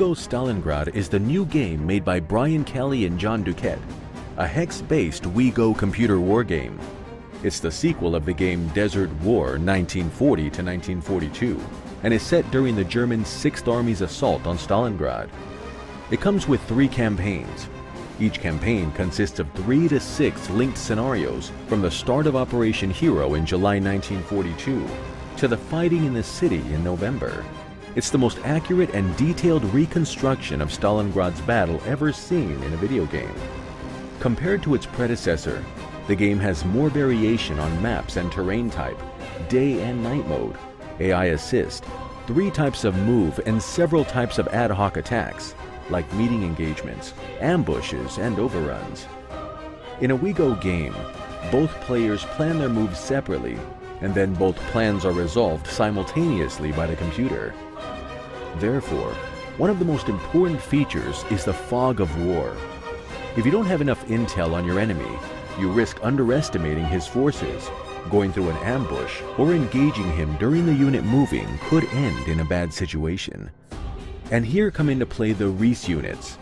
WEGO Stalingrad is the new game made by Brian Kelly and John Duquette, a hex-based WEGO computer war game. It's the sequel of the game Desert War 1940 to 1942 and is set during the German 6th Army's assault on Stalingrad. It comes with 3 campaigns. Each campaign consists of 3 to 6 linked scenarios from the start of Operation Hero in July 1942 to the fighting in the city in November. It's the most accurate and detailed reconstruction of Stalingrad's battle ever seen in a video game. Compared to its predecessor, the game has more variation on maps and terrain type, day and night mode, AI assist, 3 types of move and several types of ad hoc attacks, like meeting engagements, ambushes, and overruns. In a WEGO game, both players plan their moves separately, and then both plans are resolved simultaneously by the computer. Therefore, one of the most important features is the fog of war. If you don't have enough intel on your enemy, you risk underestimating his forces. Going through an ambush or engaging him during the unit moving could end in a bad situation. And here come into play the Reese units.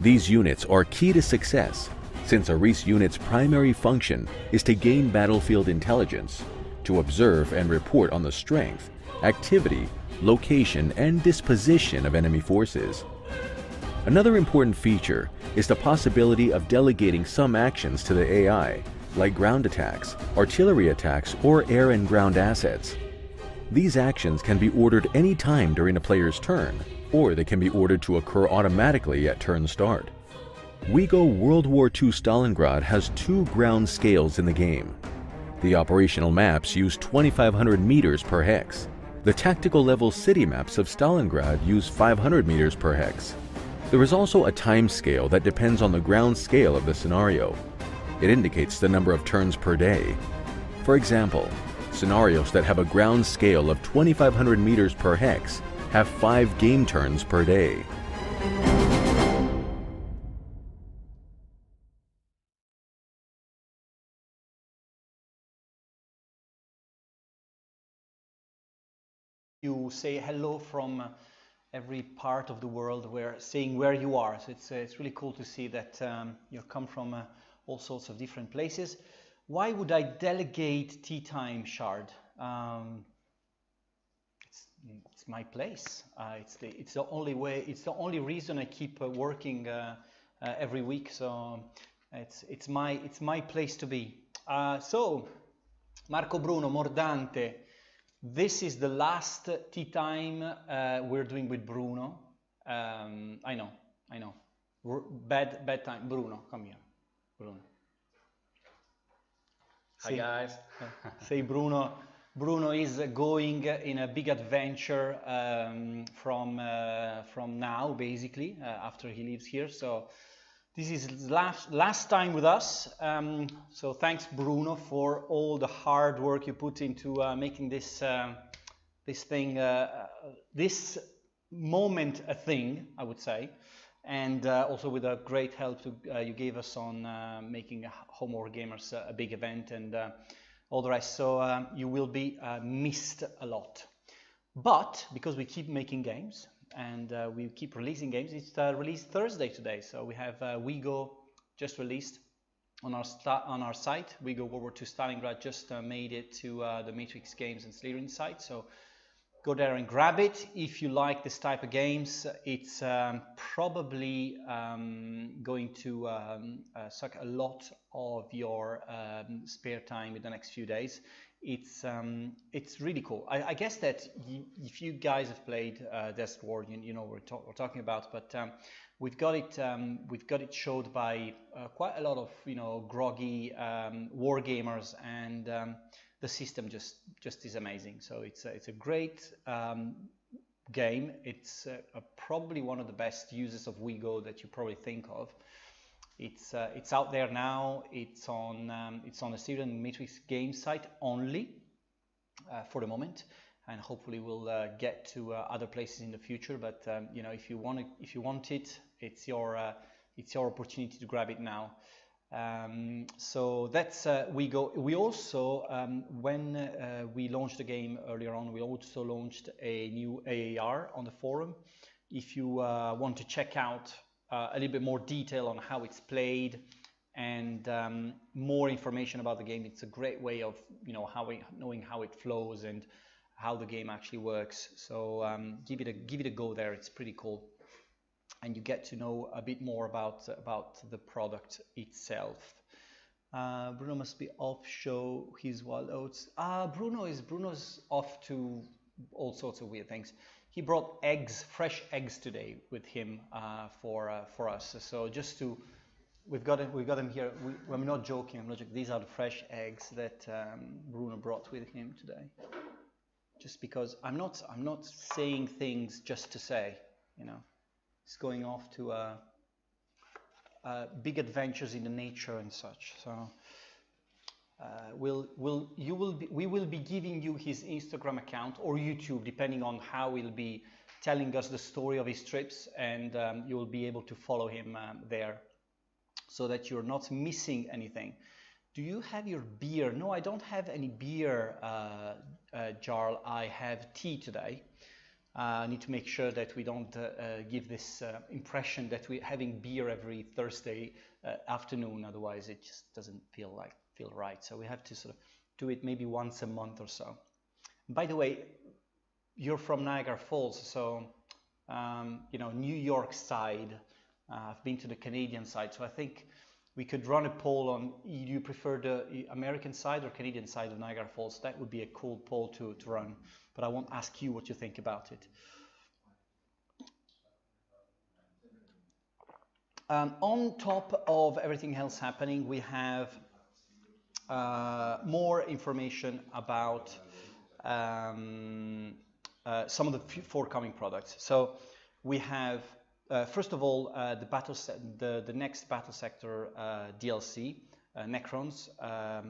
These units are key to success, since a Reese unit's primary function is to gain battlefield intelligence, to observe and report on the strength, activity, location, and disposition of enemy forces. Another important feature is the possibility of delegating some actions to the AI, like ground attacks, artillery attacks, or air and ground assets. These actions can be ordered any time during a player's turn, or they can be ordered to occur automatically at turn start. WEGO World War II Stalingrad has 2 ground scales in the game. The operational maps use 2,500 meters per hex. The tactical level city maps of Stalingrad use 500 meters per hex. There is also a time scale that depends on the ground scale of the scenario. It indicates the number of turns per day. For example, scenarios that have a ground scale of 2,500 meters per hex have 5 game turns per day. You say hello from every part of the world, saying where you are. So it's really cool to see that you come from all sorts of different places. Why would I delegate tea time, Shard? It's my place. It's the only way. It's the only reason I keep working every week. So it's my place to be. So Marco, Bruno, Mordante. This is the last tea time we're doing with Bruno. I know. Bad time. Bruno, come here. Bruno. Hi guys. Say Bruno. Bruno is going in a big adventure from now, basically, after he leaves here. So this is last time with us. So thanks, Bruno, for all the hard work you put into making this this moment a thing, I would say, and also with a great help you gave us on making Home Wargamers a big event and all the rest. So you will be missed a lot. But because we keep making games and we keep releasing games, it's released Thursday today. So we have WEGO just released on our site. WEGO World War II Stalingrad just made it to the Matrix Games and Slitherine site. So go there and grab it if you like this type of games. It's probably going to suck a lot of your spare time in the next few days. It's really cool. I guess that if you guys have played Desert War, you know what we're talking about. But we've got it showed by quite a lot of groggy war gamers, and the system just is amazing. So it's a great game. It's probably one of the best uses of WEGO that you probably think of. It's out there now. It's on the Syrian Matrix Games site only for the moment, and hopefully we'll get to other places in the future. But if you want it, it's your opportunity to grab it now. So that's WEGO. We also when we launched the game earlier on, we also launched a new AAR on the forum. if you want to check out a little bit more detail on how it's played and more information about the game, it's a great way of knowing how it flows and how the game actually works. So give it a go there. It's pretty cool, and you get to know a bit more about the product itself. Bruno must be off show his wild oats. Bruno's off to all sorts of weird things. He brought eggs, fresh eggs today with him for us. So just to, we've got them here. I'm not joking. I'm not joking. These are the fresh eggs that Bruno brought with him today. Just because I'm not saying things just to say, He's going off to big adventures in the nature and such. So we will be giving you his Instagram account or YouTube, depending on how he'll be telling us the story of his trips, and you will be able to follow him there, so that you're not missing anything. Do you have your beer? No, I don't have any beer, Jarl. I have tea today. I need to make sure that we don't give this impression that we're having beer every Thursday afternoon. Otherwise, it just doesn't feel right. So we have to sort of do it maybe once a month or so. By the way, you're from Niagara Falls, so New York side. I've been to the Canadian side, so I think we could run a poll on, do you prefer the American side or Canadian side of Niagara Falls? That would be a cool poll to run, but I won't ask you what you think about it. On top of everything else happening, we have more information about some of the forthcoming products. So we have, first of all, the next Battle Sector DLC, Necrons. I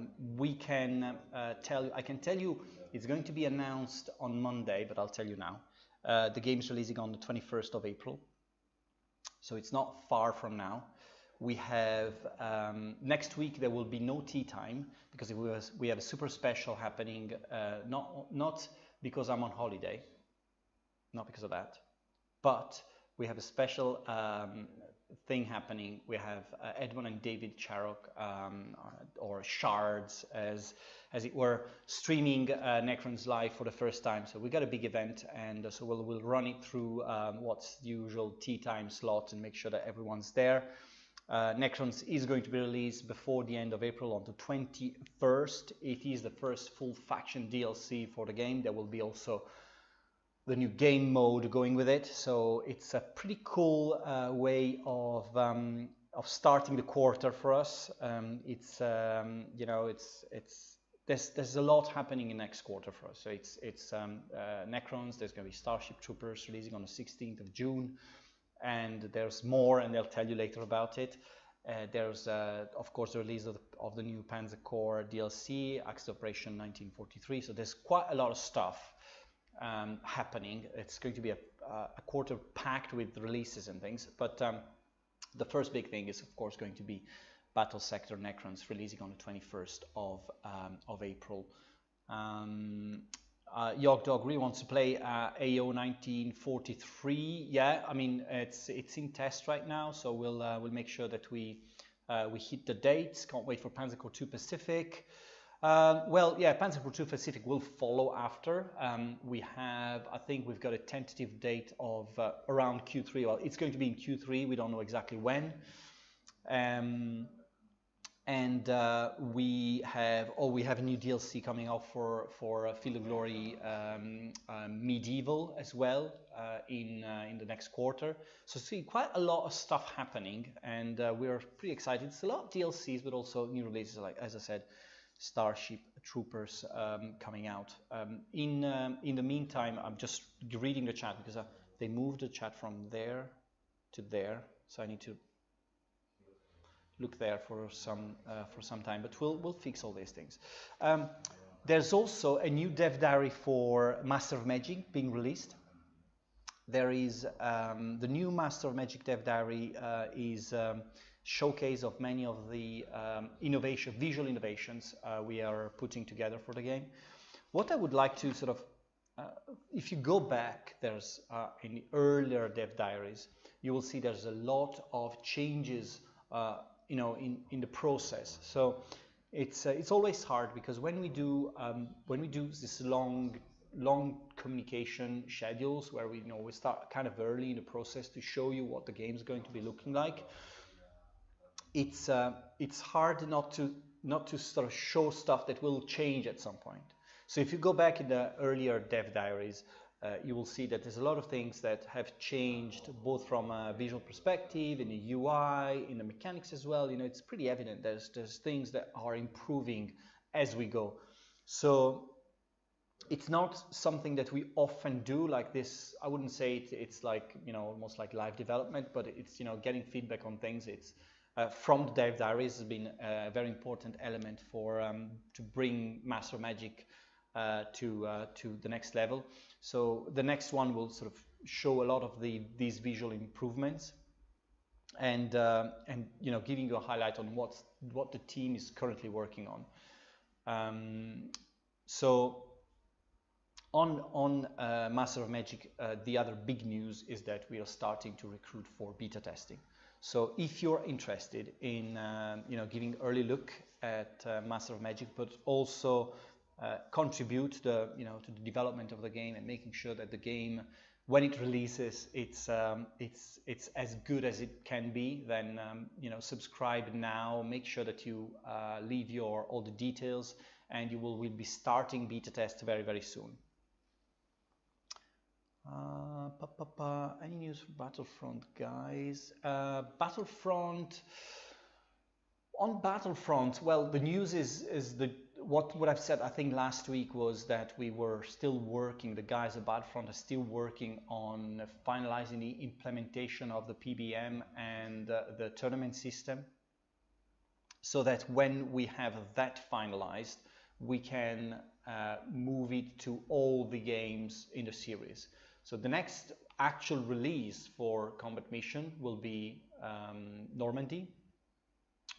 can tell you it's going to be announced on Monday, but I'll tell you now. The game is releasing on the 21st of April, so it's not far from now. We have next week there will be no tea time because we have a super special happening. Not because I'm on holiday, not because of that, but we have a special thing happening. We have Edmund and David Charrock, or Shards, as it were, streaming Necrons live for the first time. So we got a big event, and so we'll run it through what's the usual tea time slot and make sure that everyone's there. Necrons is going to be released before the end of April on the 21st. It is the first full faction DLC for the game. There will be also the new game mode going with it, so it's a pretty cool way of starting the quarter for us. There's a lot happening in next quarter for us. So it's Necrons. There's going to be Starship Troopers releasing on the 16th of June, and there's more, and they'll tell you later about it. There's of course the release of the new Panzer Corps DLC, Axis Operation 1943. So there's quite a lot of stuff happening. It's going to be a quarter packed with releases and things, but the first big thing is of course going to be Battle Sector Necrons releasing on the 21st of April. Yog Dog really wants to play AO 1943. Yeah, I mean it's in test right now, so we'll make sure that we hit the dates. Can't wait for Panzer Corps 2 Pacific. Well, yeah, Panzer Corps 2 Pacific will follow after. I think we've got a tentative date of around Q3. Well, it's going to be in Q3. We don't know exactly when. We have a new DLC coming out for Field of Glory Medieval as well in the next quarter. So see quite a lot of stuff happening, and we're pretty excited. It's a lot of DLCs, but also new releases, like as I said, Starship Troopers coming out. In the meantime, I'm just reading the chat because they moved the chat from there to there, so I need to look there for some time. But we'll fix all these things. There's also a new dev diary for Master of Magic being released. There is the new Master of Magic dev diary is showcase of many of the visual innovations we are putting together for the game. What I would like to sort of if you go back, there's in the earlier dev diaries, you will see there's a lot of changes, in the process. So it's always hard, because when we do this long communication schedules, where we start kind of early in the process to show you what the game is going to be looking like, it's hard not to sort of show stuff that will change at some point. So if you go back in the earlier dev diaries, you will see that there's a lot of things that have changed, both from a visual perspective, in the UI, in the mechanics as well. It's pretty evident there's things that are improving as we go. So it's not something that we often do like this. I wouldn't say it's like, almost like live development, but it's, getting feedback on things. It's from the dev diaries has been a very important element for to bring Master of Magic to the next level. So the next one will sort of show a lot of these visual improvements, and giving you a highlight on what the team is currently working on. So on Master of Magic, the other big news is that we are starting to recruit for beta testing. So if you're interested in giving early look at Master of Magic, but also contribute to the development of the game and making sure that the game, when it releases, it's as good as it can be, then subscribe now. Make sure that you leave all the details, and we'll be starting beta tests very, very soon. Any news for Battlefront, guys? On Battlefront, well, the news is what I've said, I think, last week, was that we were still working, the guys at Battlefront are still working on finalizing the implementation of the PBM and the tournament system, so that when we have that finalized, we can move it to all the games in the series. So the next actual release for Combat Mission will be Normandy,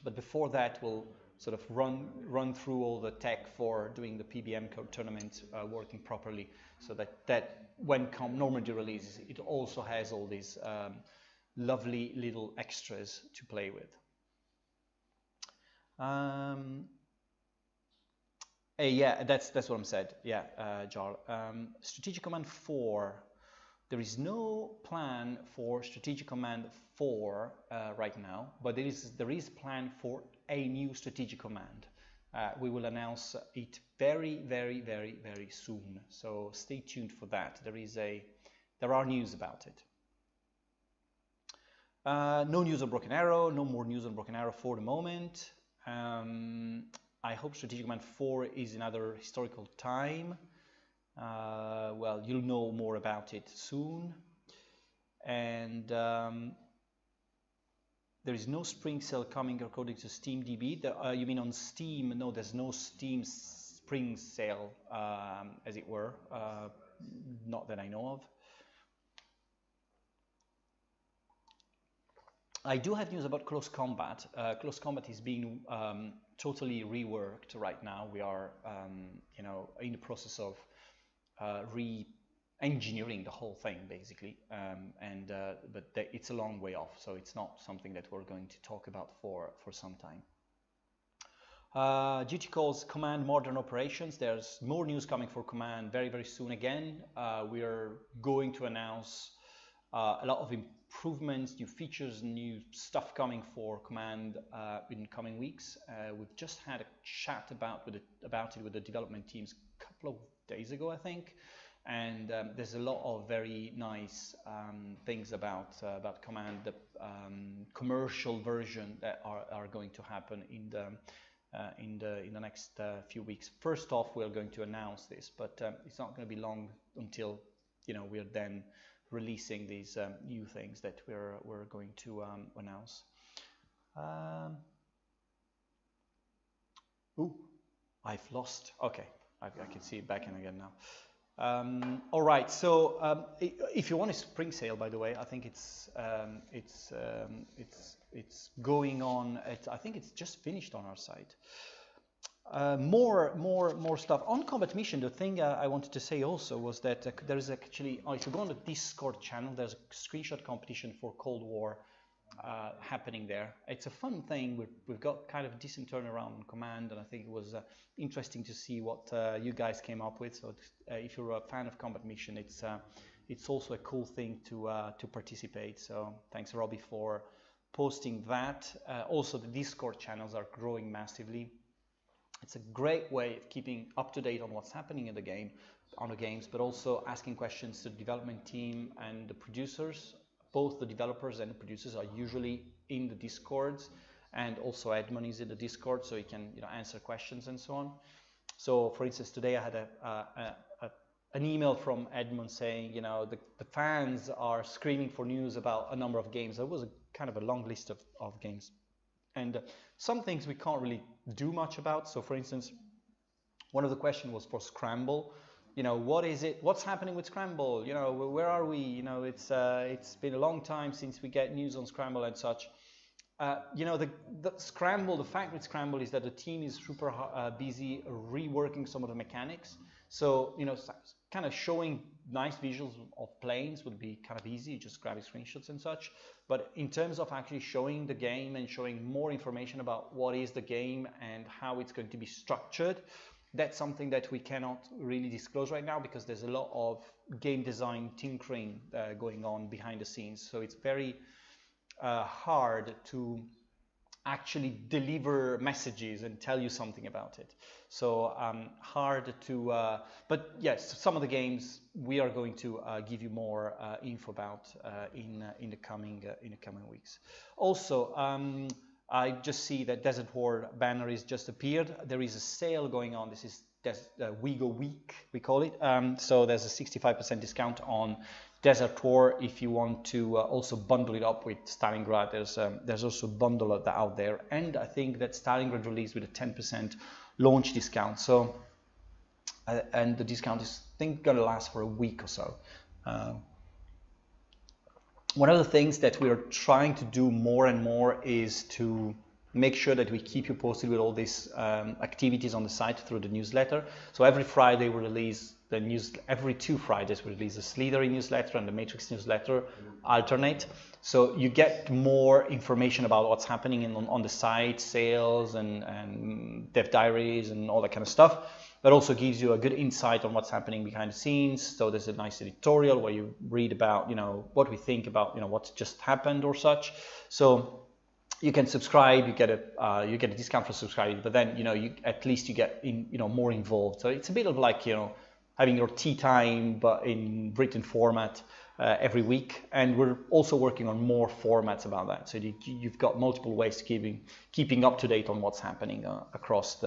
but before that we'll sort of run through all the tech for doing the PBM tournament working properly, so that when Normandy releases, it also has all these lovely little extras to play with. Yeah, that's what I'm said. Yeah, Jar. Strategic Command 4. There is no plan for Strategic Command 4 right now, but there is plan for a new Strategic Command. We will announce it very, very, very, very soon. So stay tuned for that. There are news about it. No news on Broken Arrow. No more news on Broken Arrow for the moment. I hope Strategic Command 4 is another historical time. Well, you'll know more about it soon. And there is no spring sale coming according to SteamDB. You mean on Steam? No, there's no Steam spring sale, as it were. Not that I know of. I do have news about Close Combat. Close Combat is being totally reworked right now. We are, in the process of re-engineering the whole thing, basically, but it's a long way off, so it's not something that we're going to talk about for some time. Duty Calls Command Modern Operations. There's more news coming for Command very, very soon again. We are going to announce a lot of improvements, new features, new stuff coming for Command in coming weeks. We've just had a chat about it with the development teams a couple of days ago, I think, and there's a lot of very nice things about Command, the commercial version that are going to happen in the next few weeks. First off, we're going to announce this, but it's not going to be long until we're then releasing these new things that we're going to announce. Ooh, I've lost. Okay, I can see it back in again now. All right, so if you want a spring sale, by the way, I think it's going on. I think it's just finished on our site. More stuff on Combat Mission. The thing I wanted to say also was that there is actually, if you go on the Discord channel, there's a screenshot competition for Cold War happening there. It's a fun thing. We've got kind of decent turnaround on command, and I think it was interesting to see what you guys came up with. So if you're a fan of Combat Mission, it's also a cool thing to participate. So thanks, Robbie, for posting that. Also, the Discord channels are growing massively. It's a great way of keeping up to date on what's happening in the game, on the games, but also asking questions to the development team and the producers. Both the developers and the producers are usually in the Discords, and also Edmund is in the Discord, so he can answer questions and so on. So, for instance, today I had an email from Edmund saying, the fans are screaming for news about a number of games. There was kind of a long list of games. And some things we can't really do much about. So, for instance, one of the questions was for Scramble. What is it? What's happening with Scramble? Where are we? It's been a long time since we get news on Scramble and such. The Scramble, the fact with Scramble is that the team is super busy reworking some of the mechanics. So, kind of showing nice visuals of planes would be kind of easy, just grabbing screenshots and such. But in terms of actually showing the game and showing more information about what is the game and how it's going to be structured, that's something that we cannot really disclose right now because there's a lot of game design tinkering going on behind the scenes. So it's very hard to actually deliver messages and tell you something about it. So hard to, but yes, some of the games we are going to give you more info about in the coming weeks. Also, I just see that Desert War banner is just appeared. There is a sale going on. This is WEGO Week, we call it. So there's a 65% discount on Desert War. If you want to also bundle it up with Stalingrad, there's also a bundle out there. And I think that Stalingrad released with a 10% launch discount. So, and the discount is, I think, going to last for a week or so. One of the things that we are trying to do more and more is to make sure that we keep you posted with all these activities on the site through the newsletter. So every Friday we release the news. Every 2 Fridays we release the Slitherine newsletter and the Matrix newsletter alternate. So you get more information about what's happening on the site, sales and dev diaries and all that kind of stuff. But also gives you a good insight on what's happening behind the scenes. So there's a nice editorial where you read about, what we think about, what's just happened or such. So you can subscribe, you get a discount for subscribing, but then, at least you get more involved. So it's a bit of like, having your tea time, but in written format every week. And we're also working on more formats about that. So you've got multiple ways to keeping up to date on what's happening across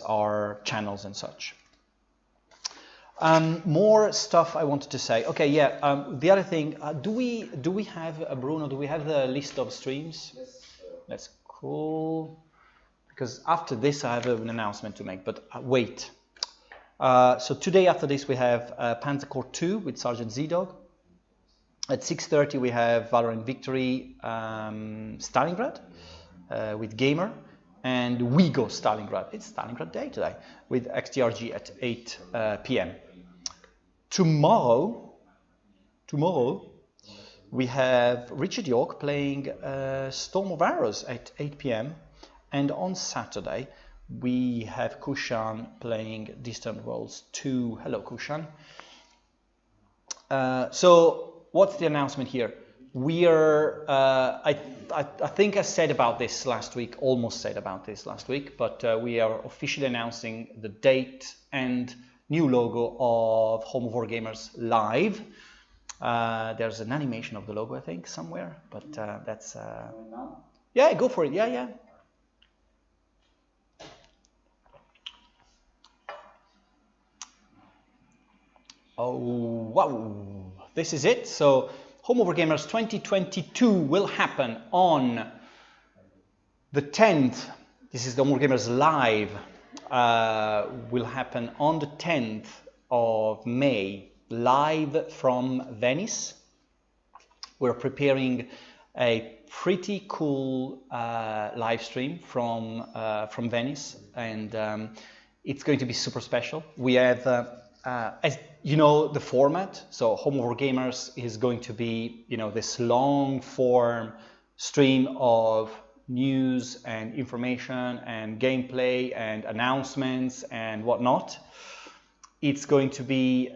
our channels and such. More stuff I wanted to say. Okay, yeah. The other thing, do we have Bruno? Do we have the list of streams? Yes. That's cool. Because after this, I have an announcement to make. But wait. So today, after this, we have Panzer Corps 2 with Sergeant Z-Dog. At 6:30, we have Valorant Victory Stalingrad with Gamer. And WEGO Stalingrad. It's Stalingrad Day today with XTRG at 8 p.m. Tomorrow, we have Richard York playing Storm of Arrows at 8 p.m. And on Saturday, we have Kushan playing Distant Worlds 2. Hello, Kushan. So what's the announcement here? We are, I think I said about this last week, almost said about this last week, but we are officially announcing the date and new logo of Home of Wargamers Live. There's an animation of the logo, I think, somewhere, but that's... Yeah, go for it, yeah. Oh, wow, this is it. So Home of Wargamers 2022 will happen on the 10th. This is the Home of Wargamers Live. Will happen on the 10th of May, live from Venice. We're preparing a pretty cool live stream from Venice, and it's going to be super special. We have, as you know, the format. So Home of Wargamers is going to be, this long form stream of news and information and gameplay and announcements and whatnot. It's going to be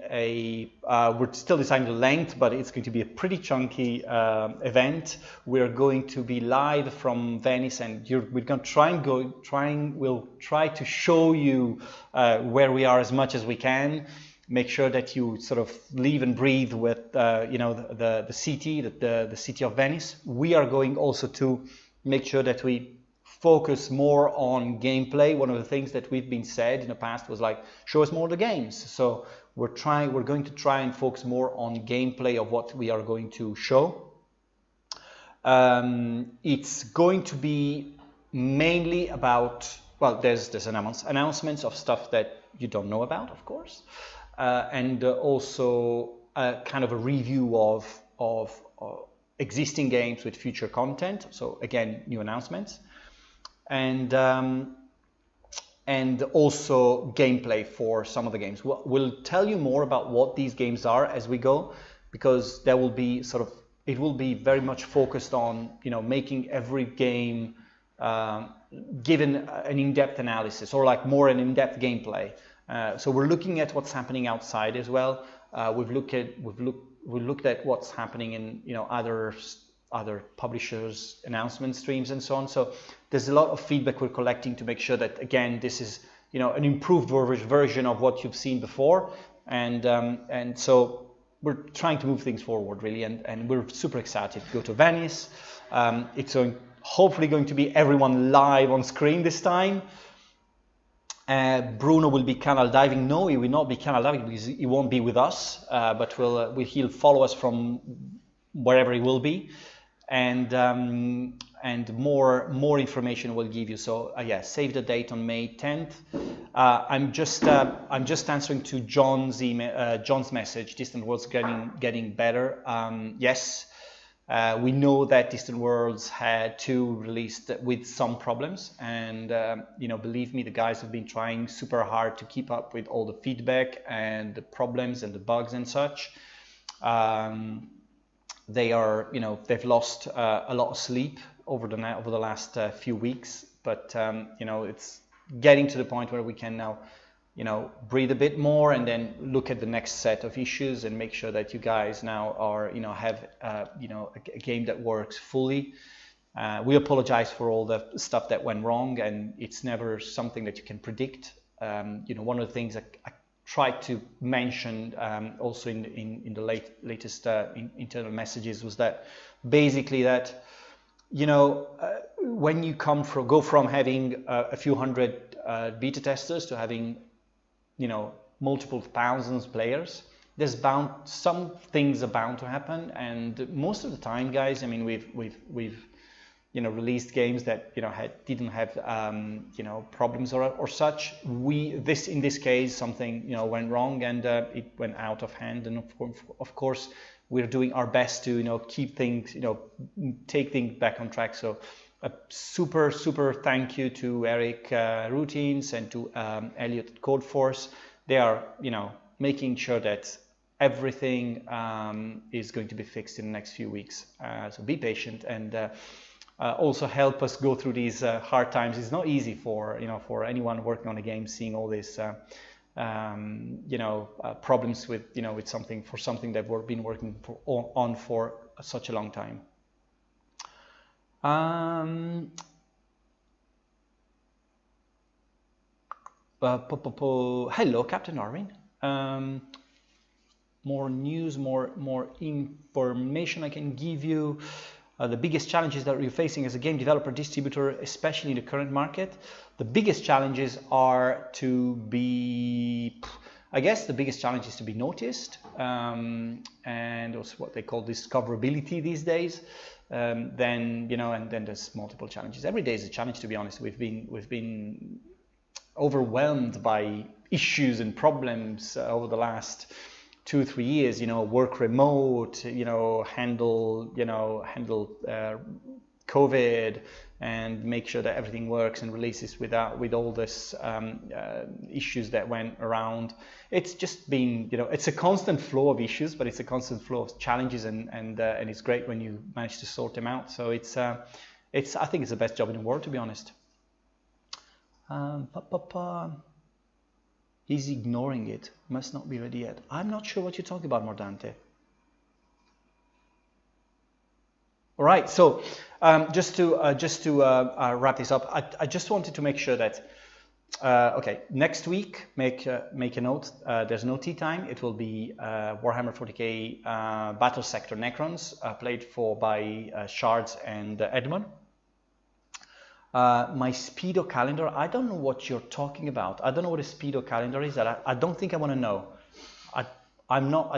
we're still deciding the length, but it's going to be a pretty chunky event. We're going to be live from Venice, and we're going to we'll try to show you where we are as much as we can. Make sure that you sort of live and breathe with, the city, the city of Venice. We are going also to make sure that we focus more on gameplay. One of the things that we've been said in the past was like, show us more of the games. So we're going to try and focus more on gameplay of what we are going to show. It's going to be mainly about, well, there's announcements of stuff that you don't know about, of course, and also kind of a review of existing games with future content. So again, new announcements. And also gameplay for some of the games. We'll tell you more about what these games are as we go, because there will be it will be very much focused on, making every game given an in-depth analysis, or like more an in-depth gameplay. So we're looking at what's happening outside as well. We've looked at what's happening in, other publishers' announcement streams and so on. So there's a lot of feedback we're collecting to make sure that, again, this is, an improved version of what you've seen before. And so we're trying to move things forward, really, and we're super excited to go to Venice. It's hopefully going to be everyone live on screen this time. Bruno will be canal diving. No, he will not be canal diving because he won't be with us, but he'll follow us from wherever he will be. And more information we'll give you. So yeah, save the date on May 10th. I'm just answering to John's message. Distant Worlds getting better. Yes, we know that Distant Worlds had 2 released with some problems, and believe me, the guys have been trying super hard to keep up with all the feedback and the problems and the bugs and such. They are, they've lost a lot of sleep over the last few weeks, but it's getting to the point where we can now, breathe a bit more and then look at the next set of issues and make sure that you guys now are, have, a game that works fully. We apologize for all the stuff that went wrong, and it's never something that you can predict. One of the things I tried to mention also in the latest internal messages was that basically that when you go from having a few hundred beta testers to having multiple thousands of players, some things are bound to happen, and most of the time, guys, I mean, we've released games that didn't have problems or such. In this case, something went wrong, and it went out of hand, and of course we're doing our best to keep things, take things back on track. So a super thank you to Eric Routines and to Elliot at Codeforce. They are making sure that everything is going to be fixed in the next few weeks. So be patient, and also help us go through these hard times. It's not easy for anyone working on a game, seeing all these problems with with something that we've been working on for such a long time. Hello, Captain Arvin. More news, more information I can give you. The biggest challenges that you're facing as a game developer distributor, especially in the current market, the biggest challenges are to be, I guess the biggest challenge is to be noticed, and also what they call discoverability these days. Then and then there's multiple challenges. Every day is a challenge, to be honest. We've been overwhelmed by issues and problems over the last 2-3 years, work remote, handle COVID, and make sure that everything works and releases with all this issues that went around. It's just been, it's a constant flow of issues, but it's a constant flow of challenges, and it's great when you manage to sort them out. So I think it's the best job in the world, to be honest. He's ignoring it. Must not be ready yet. I'm not sure what you're talking about, Mordante. All right, so just to wrap this up, I just wanted to make sure that okay, next week make a note. There's no tea time. It will be Warhammer 40k Battle Sector Necrons, played by Shards and Edmund. My Speedo calendar, I don't know what you're talking about. I don't know what a Speedo calendar is. I don't think I want to know. I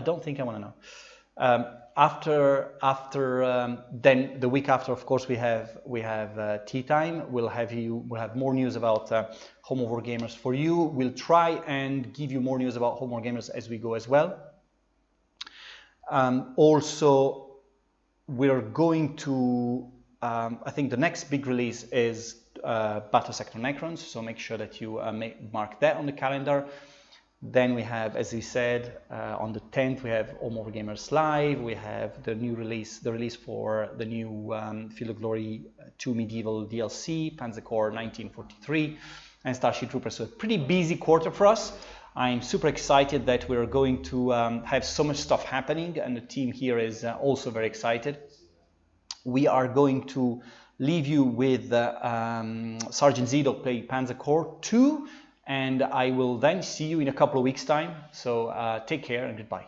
don't think I want to know. Then the week after, of course, we have tea time. We'll have more news about Home of Wargamers for you. We'll try and give you more news about Home of Wargamers as we go as well. Also, we're going to I think the next big release is Battle Sector Necrons, so make sure that you mark that on the calendar. Then we have, as we said, on the 10th we have Home of Wargamers Live. We have the release for the new Field of Glory 2 Medieval DLC, Panzer Corps 1943, and Starship Troopers. So a pretty busy quarter for us. I'm super excited that we're going to have so much stuff happening, and the team here is also very excited. We are going to leave you with Sergeant Zido playing Panzer Corps 2, and I will then see you in a couple of weeks' time. So take care and goodbye.